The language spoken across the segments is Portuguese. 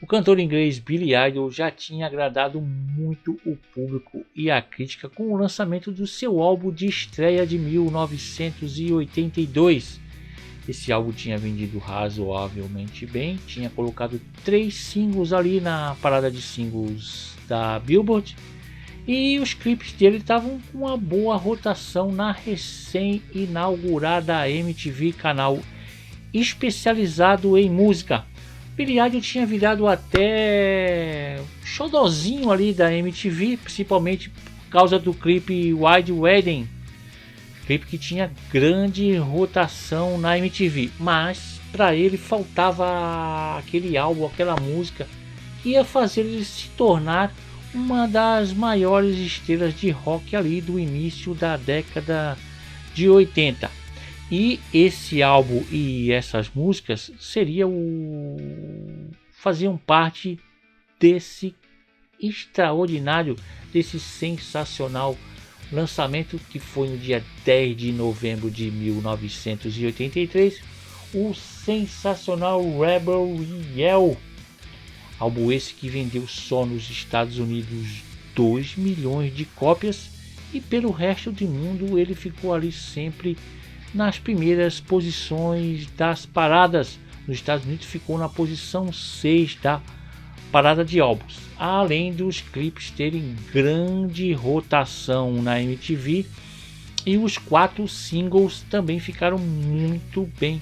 cantor inglês Billy Idol já tinha agradado muito o público e a crítica com o lançamento do seu álbum de estreia de 1982. Esse álbum tinha vendido razoavelmente bem, tinha colocado 3 singles ali na parada de singles da Billboard e os clipes dele estavam com uma boa rotação na recém-inaugurada MTV, canal especializado em música. Billy Idol tinha virado até xodozinho ali da MTV, principalmente por causa do clipe Wild Wedding, clipe que tinha grande rotação na MTV, mas para ele faltava aquele álbum, aquela música que ia fazer ele se tornar uma das maiores estrelas de rock ali do início da década de 80. E esse álbum e essas músicas faziam parte desse extraordinário, desse sensacional lançamento que foi no dia 10 de novembro de 1983, o sensacional Rebel Yell. Álbum esse que vendeu só nos Estados Unidos 2 milhões de cópias e pelo resto do mundo ele ficou ali sempre nas primeiras posições das paradas. Nos Estados Unidos ficou na posição 6 da parada de álbuns, além dos clipes terem grande rotação na MTV e os 4 singles também ficaram muito bem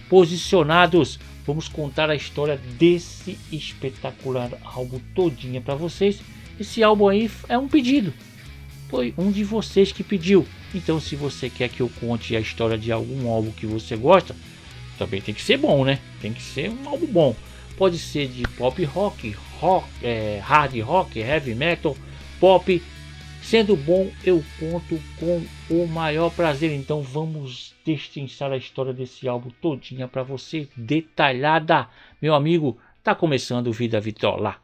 posicionados. Vamos contar a história desse espetacular álbum todinha para vocês. Esse álbum aí é um pedido, foi um de vocês que pediu, então se você quer que eu conte a história de algum álbum que você gosta, também tem que ser bom, né? Tem que ser um álbum bom. Pode ser de pop rock, hard rock, heavy metal, pop. Sendo bom, eu conto com o maior prazer. Então vamos destrinchar a história desse álbum todinha para você, detalhada. Meu amigo, tá começando o Vida Vitola.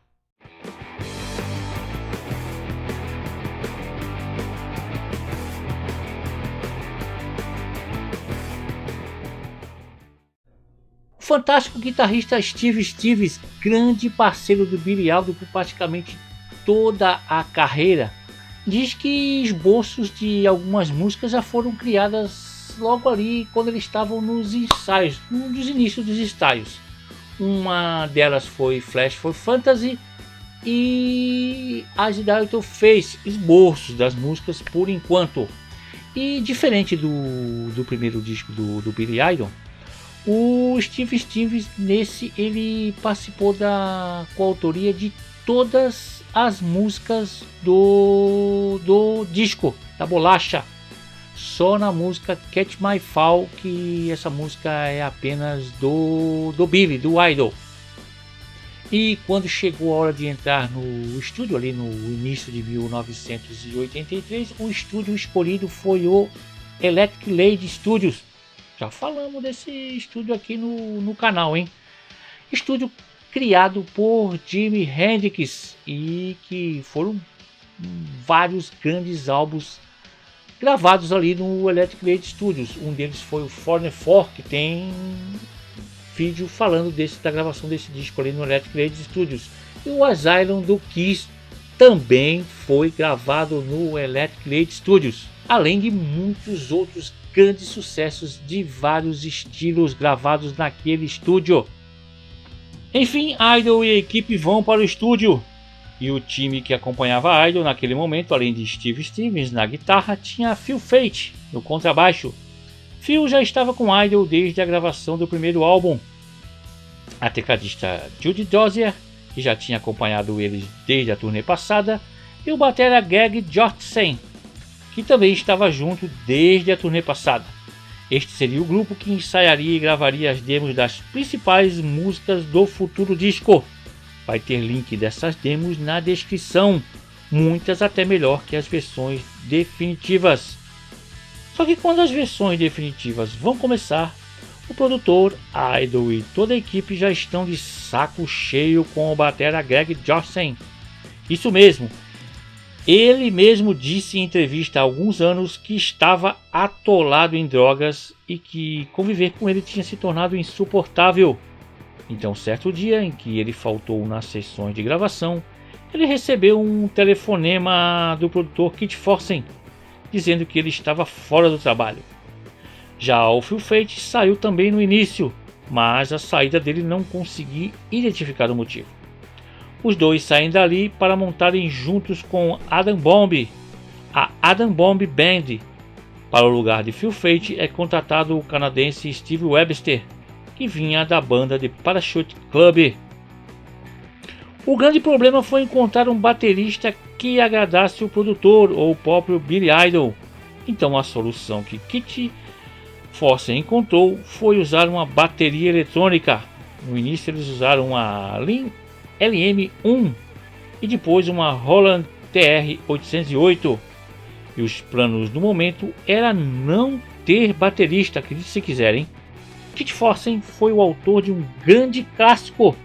Fantástico guitarrista Steve Stevens, grande parceiro do Billy Idol por praticamente toda a carreira, diz que esboços de algumas músicas já foram criadas logo ali quando eles estavam nos ensaios, nos inícios dos ensaios. Uma delas foi Flash for Fantasy e a Idol fez esboços das músicas por enquanto. E diferente do primeiro disco do Billy Idol, o Steve Stevens nesse ele participou da coautoria de todas as músicas do disco da bolacha, só na música Catch My Fall, que essa música é apenas do Billy, do Idol. E quando chegou a hora de entrar no estúdio ali no início de 1983, o estúdio escolhido foi o Electric Lady Studios. Já falamos desse estúdio aqui no canal, hein? Estúdio criado por Jimi Hendrix e que foram vários grandes álbuns gravados ali no Electric Lady Studios. Um deles foi o 4, que tem vídeo falando da gravação desse disco ali no Electric Lady Studios. E o Asylum do Kiss também foi gravado no Electric Lady Studios, além de muitos outros grandes sucessos de vários estilos gravados naquele estúdio. Enfim, Idol e a equipe vão para o estúdio e o time que acompanhava Idol naquele momento, além de Steve Stevens na guitarra, tinha Phil Fate no contrabaixo. Phil já estava com Idol desde a gravação do primeiro álbum. A tecladista Judy Dozier, que já tinha acompanhado eles desde a turnê passada, e o batera Greg Jorgensen, que também estava junto desde a turnê passada. Este seria o grupo que ensaiaria e gravaria as demos das principais músicas do futuro disco. Vai ter link dessas demos na descrição, muitas até melhor que as versões definitivas. Só que quando as versões definitivas vão começar, o produtor, Idol e toda a equipe já estão de saco cheio com o batera Greg Jorgensen. Isso mesmo. Ele mesmo disse em entrevista há alguns anos que estava atolado em drogas e que conviver com ele tinha se tornado insuportável. Então, certo dia em que ele faltou nas sessões de gravação, ele recebeu um telefonema do produtor Kit Forsen, dizendo que ele estava fora do trabalho. Já o Phil Feist saiu também no início, mas a saída dele não consegui identificar o motivo. Os dois saem dali para montarem juntos com Adam Bomb, a Adam Bomb Band. Para o lugar de Phil Feist é contratado o canadense Steve Webster, que vinha da banda de Parachute Club. O grande problema foi encontrar um baterista que agradasse o produtor ou o próprio Billy Idol. Então a solução que Kit Forsen encontrou foi usar uma bateria eletrônica. No início eles usaram uma LM1 e depois uma Roland TR-808. E os planos no momento era não ter baterista, acredite se quiserem. Kit Forsen foi o autor de um grande clássico.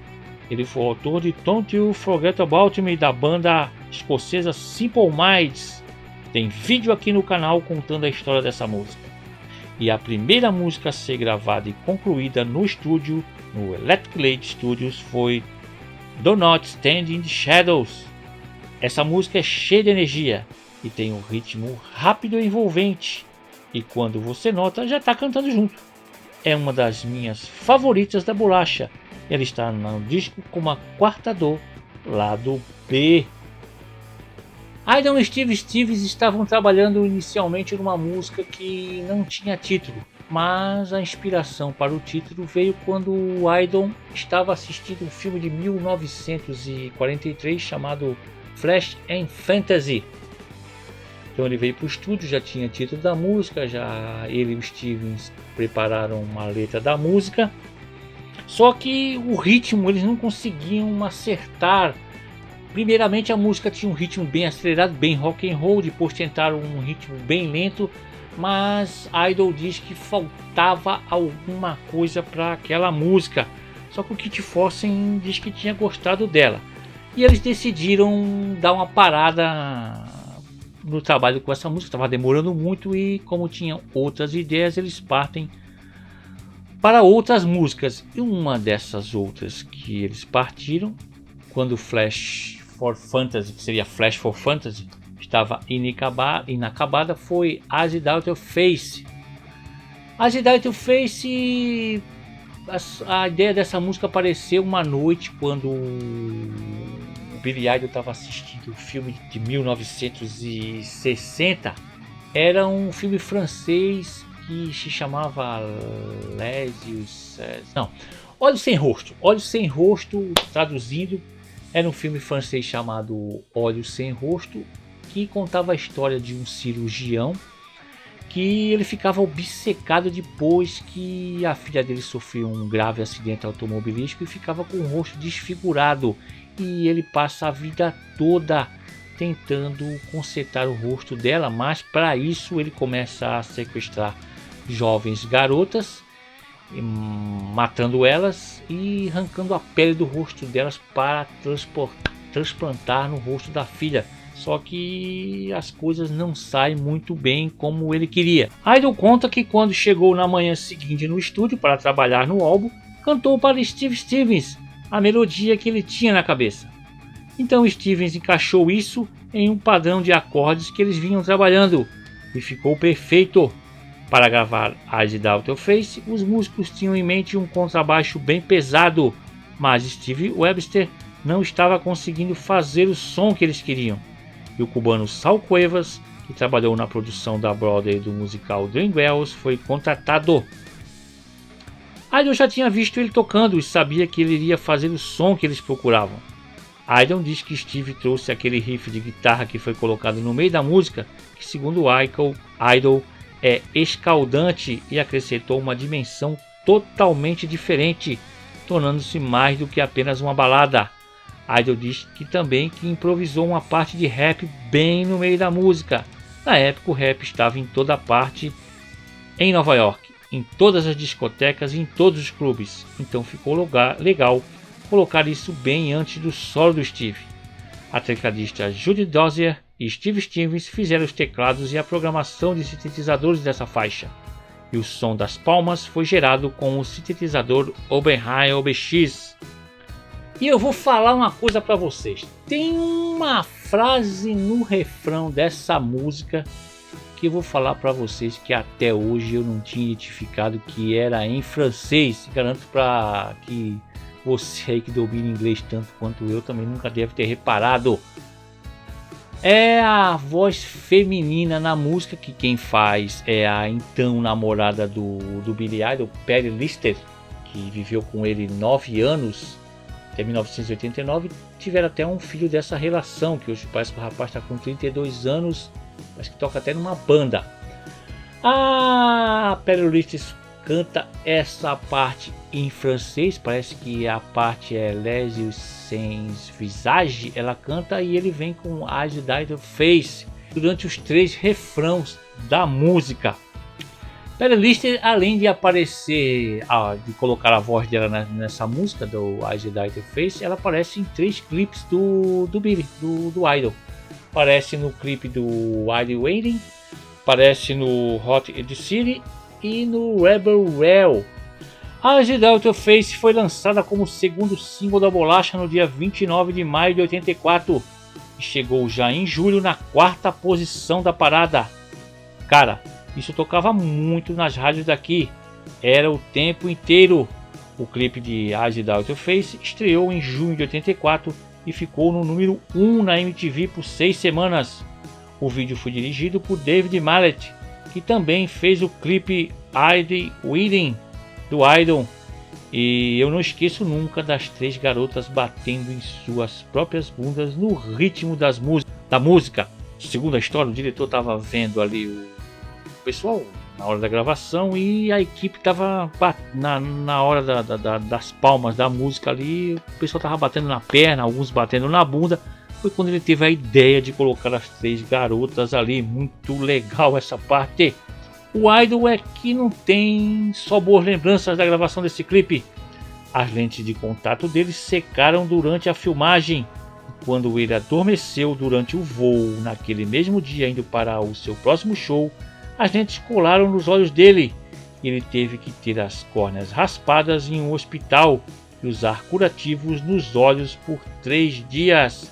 Ele foi o autor de Don't You Forget About Me, da banda escocesa Simple Minds. Tem vídeo aqui no canal contando a história dessa música. E a primeira música a ser gravada e concluída no estúdio, no Electric Lake Studios, foi Do Not Stand in the Shadows. Essa música é cheia de energia e tem um ritmo rápido e envolvente. E quando você nota, já está cantando junto. É uma das minhas favoritas da bolacha. Ela está no disco como a quarta do lado B. Idol e Steve Stevens estavam trabalhando inicialmente numa música que não tinha título, mas a inspiração para o título veio quando o Idol estava assistindo um filme de 1943 chamado Flash and Fantasy. Então ele veio para o estúdio, já tinha título da música, já ele e o Stevens prepararam uma letra da música. Só que o ritmo eles não conseguiam acertar. Primeiramente a música tinha um ritmo bem acelerado, bem rock and roll, depois tentaram um ritmo bem lento, mas Idol diz que faltava alguma coisa para aquela música. Só que o Kit Forsen diz que tinha gostado dela. E eles decidiram dar uma parada no trabalho com essa música, estava demorando muito e como tinham outras ideias, eles partem para outras músicas. E uma dessas outras que eles partiram, quando Flash for Fantasy, que seria Flash for Fantasy, estava inacabada, foi As Without Your Face. As Without Your Face, a ideia dessa música apareceu uma noite quando o Billy Idol estava assistindo o filme de 1960. Era um filme francês que se chamava Olhos Sem Rosto. Olhos Sem Rosto, traduzindo, era um filme francês chamado Olhos Sem Rosto, que contava a história de um cirurgião que ele ficava obcecado depois que a filha dele sofreu um grave acidente automobilístico e ficava com o rosto desfigurado. E ele passa a vida toda tentando consertar o rosto dela, mas para isso ele começa a sequestrar jovens garotas, matando elas e arrancando a pele do rosto delas para transplantar no rosto da filha. Só que as coisas não saem muito bem como ele queria. Idol conta que quando chegou na manhã seguinte no estúdio para trabalhar no álbum, cantou para Steve Stevens a melodia que ele tinha na cabeça. Então Stevens encaixou isso em um padrão de acordes que eles vinham trabalhando e ficou perfeito. Para gravar As Without Your Face, os músicos tinham em mente um contrabaixo bem pesado, mas Steve Webster não estava conseguindo fazer o som que eles queriam. E o cubano Sal Cuevas, que trabalhou na produção da Broadway do musical Dreamgirls, foi contratado. Idol já tinha visto ele tocando e sabia que ele iria fazer o som que eles procuravam. Idol diz que Steve trouxe aquele riff de guitarra que foi colocado no meio da música, que segundo Idol é escaldante, e acrescentou uma dimensão totalmente diferente, tornando-se mais do que apenas uma balada. Idol diz que também improvisou uma parte de rap bem no meio da música. Na época o rap estava em toda parte em Nova York, em todas as discotecas e em todos os clubes, então ficou legal colocar isso bem antes do solo do Steve. A tecladista Judy Dozier e Steve Stevens fizeram os teclados e a programação de sintetizadores dessa faixa. e o som das palmas foi gerado com o sintetizador Oberheim OBX. E eu vou falar uma coisa para vocês, tem uma frase no refrão dessa música que eu vou falar para vocês que até hoje eu não tinha identificado que era em francês. Garanto para que você aí que domina inglês tanto quanto eu também nunca deve ter reparado. É a voz feminina na música, que quem faz é a então namorada do Billy Idol, Patty Lister, que viveu com ele 9 anos, até 1989, tiveram até um filho dessa relação, que hoje parece que o rapaz está com 32 anos, acho que toca até numa banda. A Patty Lister canta essa parte em francês, parece que a parte é Les Yeux Sans Visage, ela canta e ele vem com Eyes Without Face durante os 3 refrãos da música. Patty Lister, além de aparecer, de colocar a voz dela nessa música do Eyes Without Face, ela aparece em 3 clipes do Billy, do Idol. Aparece no clipe do Idol Waiting, aparece no Hot in the City e no Rebel Well. Eyes Without Face foi lançada como segundo single da bolacha no dia 29 de maio de 84 e chegou já em julho na 4ª posição da parada. Cara, isso tocava muito nas rádios daqui, era o tempo inteiro. O clipe de Eyes Without Face estreou em junho de 84 e ficou no número 1 na MTV por 6 semanas. O vídeo foi dirigido por David Mallet, que também fez o clipe I'd Waiting do Idol, e eu não esqueço nunca das 3 garotas batendo em suas próprias bundas no ritmo da música. Segundo a história, o diretor estava vendo ali o pessoal na hora da gravação e a equipe estava na hora das palmas da música ali, o pessoal estava batendo na perna, alguns batendo na bunda. Foi quando ele teve a ideia de colocar as 3 garotas ali. Muito legal essa parte. O Idol é que não tem só boas lembranças da gravação desse clipe. As lentes de contato dele secaram durante a filmagem. Quando ele adormeceu durante o voo naquele mesmo dia indo para o seu próximo show, as lentes colaram nos olhos dele. Ele teve que ter as córneas raspadas em um hospital e usar curativos nos olhos por 3 dias.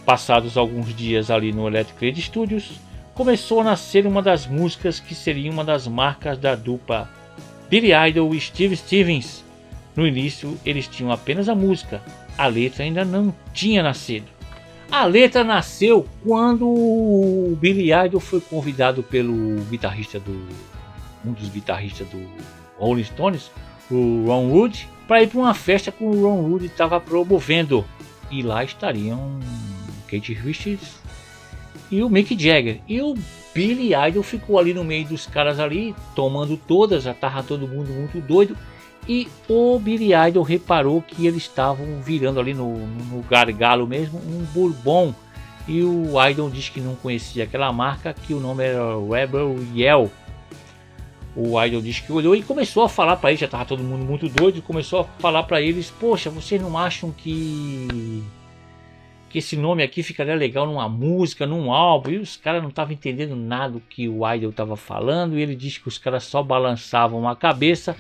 Passados alguns dias ali no Electric Lady Studios, começou a nascer uma das músicas que seria uma das marcas da dupla Billy Idol e Steve Stevens. No início eles tinham apenas a música, a letra ainda não tinha nascido. A letra nasceu quando o Billy Idol foi convidado pelo guitarrista um dos guitarristas do Rolling Stones, o Ron Wood, para ir para uma festa que o Ron Wood estava promovendo, e lá estariam Keith Richards e o Mick Jagger, e o Billy Idol ficou ali no meio dos caras ali, tomando todas, já estava todo mundo muito doido, e o Billy Idol reparou que eles estavam virando ali no gargalo mesmo, um bourbon, e o Idol disse que não conhecia aquela marca, que o nome era Rebel Yell. O Idol disse que olhou e começou a falar para eles, já estava todo mundo muito doido, começou a falar para eles: poxa, vocês não acham que esse nome aqui ficaria legal numa música, num álbum? E os caras não estavam entendendo nada do que o Idol estava falando, e ele disse que os caras só balançavam a cabeça,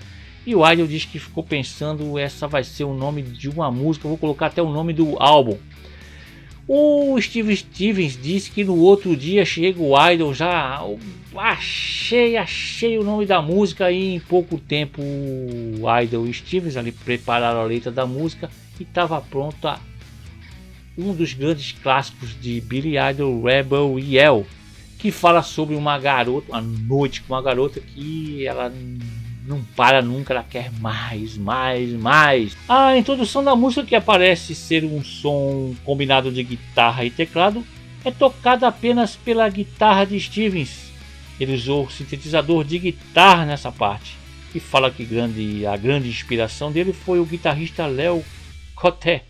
e o Idol disse que ficou pensando: essa vai ser o nome de uma música, eu vou colocar até o nome do álbum. O Steve Stevens disse que no outro dia chega o Idol, já achei o nome da música, e em pouco tempo o Idol e o Stevens ali prepararam a letra da música e estava pronta um dos grandes clássicos de Billy Idol, Rebel Yell, que fala sobre uma noite com uma garota que ela não para nunca, ela quer mais. A introdução da música, que parece ser um som combinado de guitarra e teclado, é tocada apenas pela guitarra de Stevens. Ele usou sintetizador de guitarra nessa parte e fala que a grande inspiração dele foi o guitarrista Léo Coté.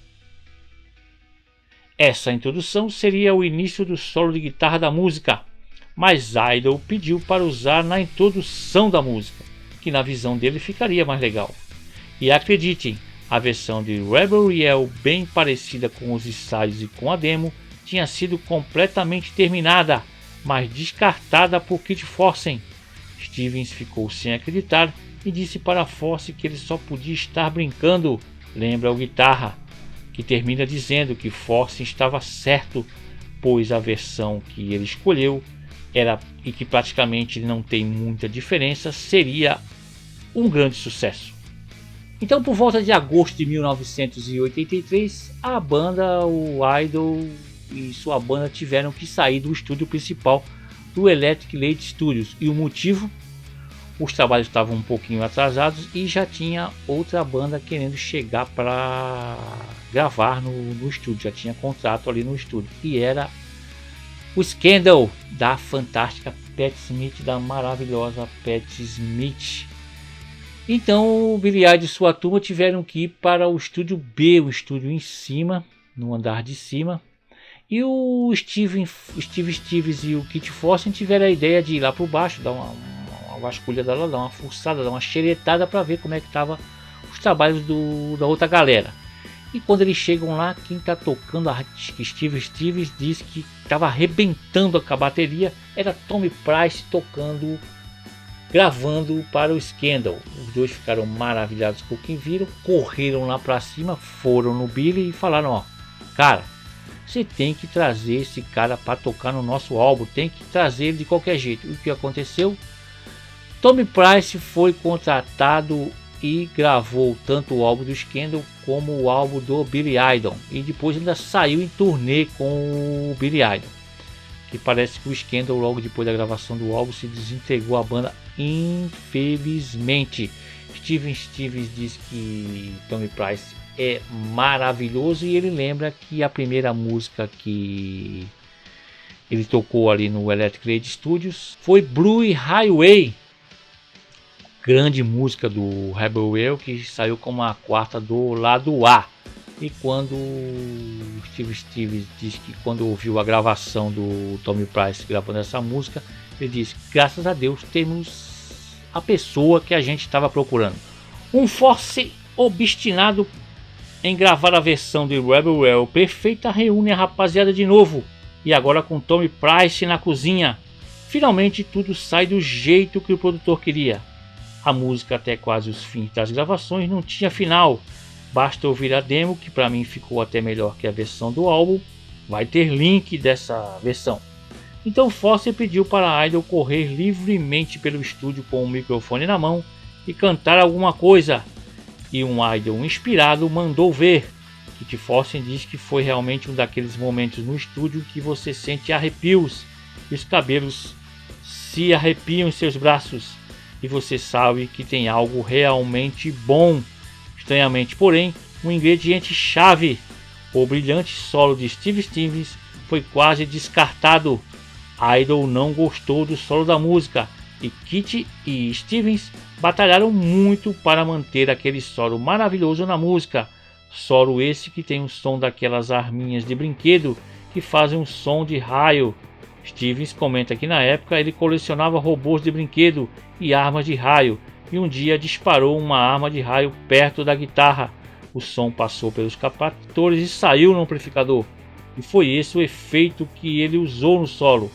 Essa introdução seria o início do solo de guitarra da música, mas Idol pediu para usar na introdução da música, que na visão dele ficaria mais legal. E acreditem, a versão de Rebel Yell, bem parecida com os ensaios e com a demo, tinha sido completamente terminada, mas descartada por Kit Forsen. Stevens ficou sem acreditar e disse para Fosse que ele só podia estar brincando. Lembra o Guitarra, que termina dizendo que Fosse estava certo, pois a versão que ele escolheu era, e que praticamente não tem muita diferença, seria um grande sucesso. Então, por volta de agosto de 1983, a banda, o Idol e sua banda tiveram que sair do estúdio principal do Electric Lady Studios. E o motivo? Os trabalhos estavam um pouquinho atrasados e já tinha outra banda querendo chegar para gravar no estúdio. Já tinha contrato ali no estúdio. E era o Scandal, da fantástica Patti Smith, da maravilhosa Patti Smith. Então o Billy Idol e sua turma tiveram que ir para o estúdio B, o estúdio em cima, no andar de cima. E o Steve Stevens e o Kit Foster tiveram a ideia de ir lá por baixo, dar uma vasculha dela, dar uma fuçada, dar uma xeretada para ver como é que estavam os trabalhos da outra galera. E quando eles chegam lá, quem está tocando, Steve Stevens disse que estava arrebentando com a bateria, era Tommy Price tocando, gravando para o Scandal. Os dois ficaram maravilhados com o que viram, correram lá para cima, foram no Billy e falaram: ó, cara, você tem que trazer esse cara para tocar no nosso álbum, tem que trazer ele de qualquer jeito. E o que aconteceu? Tommy Price foi contratado e gravou tanto o álbum do Scandal como o álbum do Billy Idol. E depois ainda saiu em turnê com o Billy Idol. Que parece que o Scandal, logo depois da gravação do álbum, se desintegrou a banda, infelizmente. Steven Stevens diz que Tommy Price é maravilhoso e ele lembra que a primeira música que ele tocou ali no Electric Lady Studios foi Blue Highway, grande música do Rebel Whale, que saiu como a quarta do lado A. E quando o Steve Stevens diz que quando ouviu a gravação do Tommy Price gravando essa música, ele diz: graças a Deus temos a pessoa que a gente estava procurando. Um Fosse obstinado em gravar a versão de Rebel Whale perfeita reúne a rapaziada de novo, e agora com Tommy Price na cozinha. Finalmente tudo sai do jeito que o produtor queria. A música, até quase os fins das gravações, não tinha final. Basta ouvir a demo, que para mim ficou até melhor que a versão do álbum. Vai ter link dessa versão. Então Foster pediu para a Idol correr livremente pelo estúdio com o microfone na mão e cantar alguma coisa. E um Idol inspirado mandou ver. Kit Foster diz que foi realmente um daqueles momentos no estúdio que você sente arrepios e os cabelos se arrepiam em seus braços. E você sabe que tem algo realmente bom. Estranhamente, porém, um ingrediente chave, o brilhante solo de Steve Stevens, foi quase descartado. Idol não gostou do solo da música e Kit e Stevens batalharam muito para manter aquele solo maravilhoso na música. Solo esse que tem o som daquelas arminhas de brinquedo que fazem um som de raio. Stevens comenta que na época ele colecionava robôs de brinquedo e armas de raio, e um dia disparou uma arma de raio perto da guitarra. O som passou pelos captadores e saiu no amplificador, e foi esse o efeito que ele usou no solo.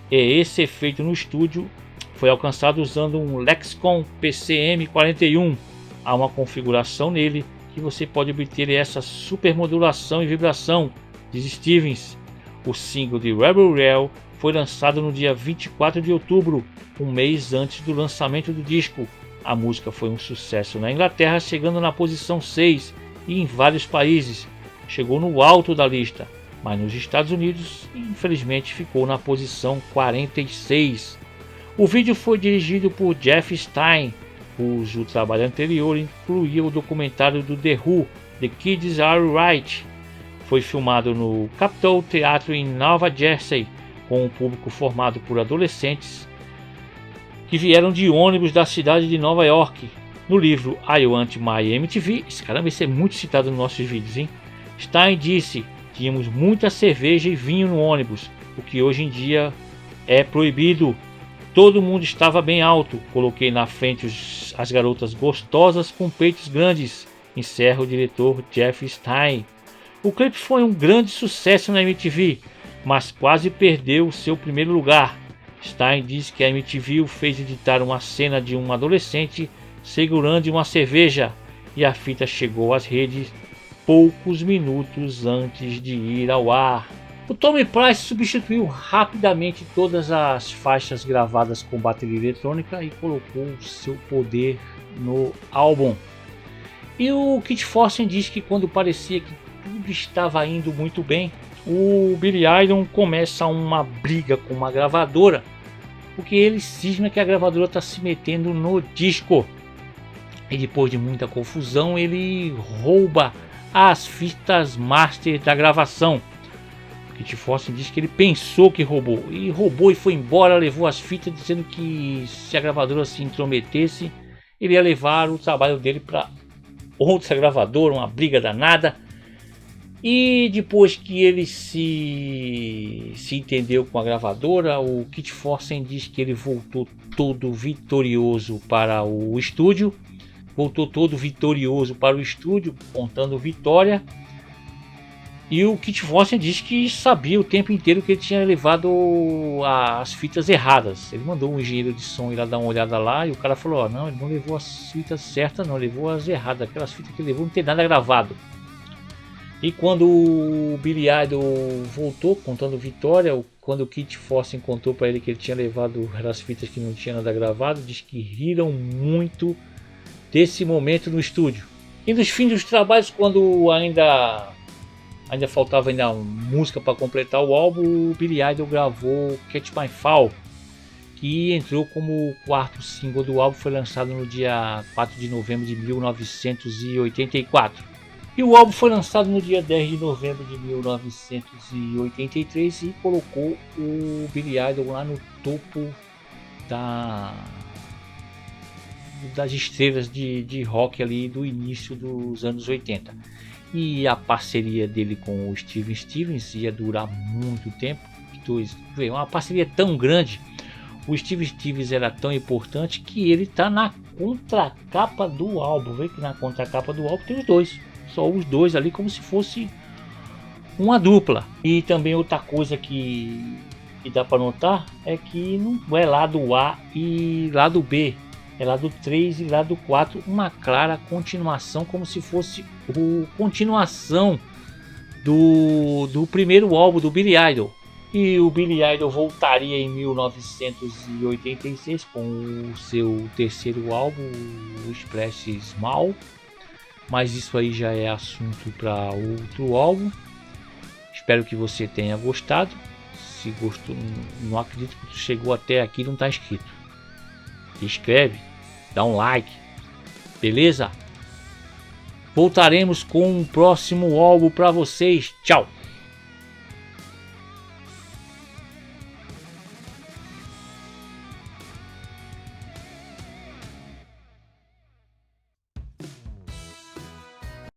E esse efeito no estúdio foi alcançado usando um Lexicon PCM41. Há uma configuração nele que você pode obter essa supermodulação e vibração, diz Stevens. O single de Rebel Whale foi lançado no dia 24 de outubro, um mês antes do lançamento do disco. A música foi um sucesso na Inglaterra, chegando na posição 6 e em vários países. Chegou no alto da lista, mas nos Estados Unidos, infelizmente, ficou na posição 46. O vídeo foi dirigido por Jeff Stein, cujo trabalho anterior incluía o documentário do The Who, The Kids Are Right. Foi filmado no Capitol Theatre em Nova Jersey, com um público formado por adolescentes que vieram de ônibus da cidade de Nova York. No livro I Want My MTV, caramba, isso é muito citado nos nossos vídeos, hein? Stein disse: tínhamos muita cerveja e vinho no ônibus, o que hoje em dia é proibido. Todo mundo estava bem alto, coloquei na frente as garotas gostosas com peitos grandes, encerra o diretor Jeff Stein. O clipe foi um grande sucesso na MTV, mas quase perdeu seu primeiro lugar. Stein diz que a MTV o fez editar uma cena de um adolescente segurando uma cerveja e a fita chegou às redes poucos minutos antes de ir ao ar. O Tommy Price substituiu rapidamente todas as faixas gravadas com bateria eletrônica e colocou seu poder no álbum. E o Kit Forsen diz que quando parecia que tudo estava indo muito bem, o Billy Idol começa uma briga com uma gravadora, porque ele cisma que a gravadora está se metendo no disco. E depois de muita confusão, ele rouba as fitas master da gravação. Kit Forsen diz que ele pensou que roubou e foi embora, levou as fitas, dizendo que se a gravadora se intrometesse, ele ia levar o trabalho dele para outra gravadora, uma briga danada. E depois que ele se entendeu com a gravadora, o Kit Forsen diz que ele voltou todo vitorioso para o estúdio. Contando vitória. E o Kit Forsen diz que sabia o tempo inteiro que ele tinha levado as fitas erradas. Ele mandou um engenheiro de som ir lá dar uma olhada lá e o cara falou: ó, não, ele não levou as fitas certas, não, levou as erradas. Aquelas fitas que ele levou não tem nada gravado. E quando o Billy Idol voltou contando vitória, quando o Kit Forsen contou para ele que ele tinha levado as fitas que não tinha nada gravado, diz que riram muito desse momento no estúdio. E nos fins dos trabalhos, quando ainda faltava música para completar o álbum, o Billy Idol gravou Catch My Fall, que entrou como o quarto single do álbum, foi lançado no dia 4 de novembro de 1984. E o álbum foi lançado no dia 10 de novembro de 1983 e colocou o Billy Idol lá no topo das estrelas de rock ali do início dos anos 80. E a parceria dele com o Steven Stevens ia durar muito tempo. Uma parceria tão grande. O Steven Stevens era tão importante que ele está na contracapa do álbum. Vê que na contracapa do álbum tem os dois. Só os dois ali, como se fosse uma dupla. E também outra coisa que dá para notar é que não é lado A e lado B. É lado 3 e lado 4, uma clara continuação, como se fosse a continuação do primeiro álbum do Billy Idol. E o Billy Idol voltaria em 1986 com o seu terceiro álbum, o Splash Small. Mas isso aí já é assunto para outro álbum. Espero que você tenha gostado. Se gostou, não acredito que tu chegou até aqui e não está inscrito. Se inscreve, dá um like, beleza? Voltaremos com um próximo álbum para vocês. Tchau!